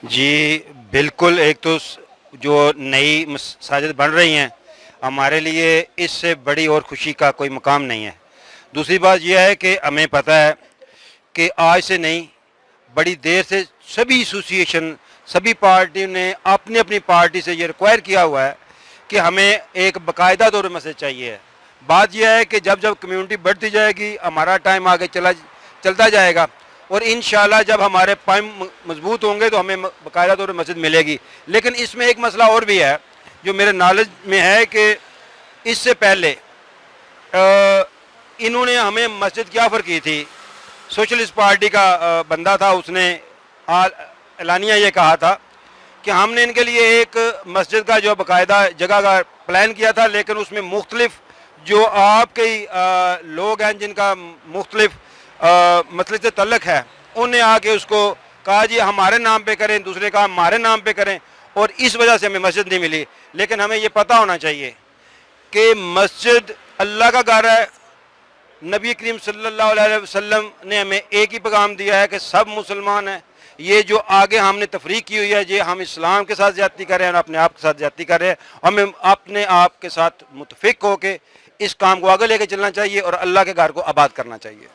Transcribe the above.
جی بالکل، ایک تو جو نئی مساجد بن رہی ہیں ہمارے لیے اس سے بڑی اور خوشی کا کوئی مقام نہیں ہے۔ دوسری بات یہ ہے کہ ہمیں پتہ ہے کہ آج سے نہیں، بڑی دیر سے سبھی ایسوسیشن، سبھی پارٹیوں نے اپنی اپنی پارٹی سے یہ ریکوائر کیا ہوا ہے کہ ہمیں ایک باقاعدہ دور مسجد چاہیے۔ بات یہ ہے کہ جب کمیونٹی بڑھتی جائے گی، ہمارا ٹائم آگے چلتا جائے گا، اور انشاءاللہ جب ہمارے پائم مضبوط ہوں گے تو ہمیں باقاعدہ طور پر مسجد ملے گی۔ لیکن اس میں ایک مسئلہ اور بھی ہے جو میرے نالج میں ہے کہ اس سے پہلے انہوں نے ہمیں مسجد کی آفر کی تھی، سوشلسٹ پارٹی کا بندہ تھا، اس نے اعلانیہ یہ کہا تھا کہ ہم نے ان کے لیے ایک مسجد کا جو باقاعدہ جگہ کا پلان کیا تھا، لیکن اس میں مختلف جو آپ کے لوگ ہیں جن کا مختلف مسئلے سے تعلق ہے، انہوں نے آ کے اس کو کہا جی ہمارے نام پہ کریں، دوسرے کہا ہمارے نام پہ کریں، اور اس وجہ سے ہمیں مسجد نہیں ملی۔ لیکن ہمیں یہ پتہ ہونا چاہیے کہ مسجد اللہ کا گھر ہے۔ نبی کریم صلی اللہ علیہ وسلم نے ہمیں ایک ہی پیغام دیا ہے کہ سب مسلمان ہیں۔ یہ جو آگے ہم نے تفریق کی ہوئی ہے، یہ ہم اسلام کے ساتھ زیادتی کر رہے ہیں اور اپنے آپ کے ساتھ زیادتی کر رہے ہیں۔ ہمیں اپنے آپ کے ساتھ متفق ہو کے اس کام کو آگے لے کے چلنا چاہیے اور اللہ کے گھر کو آباد کرنا چاہیے۔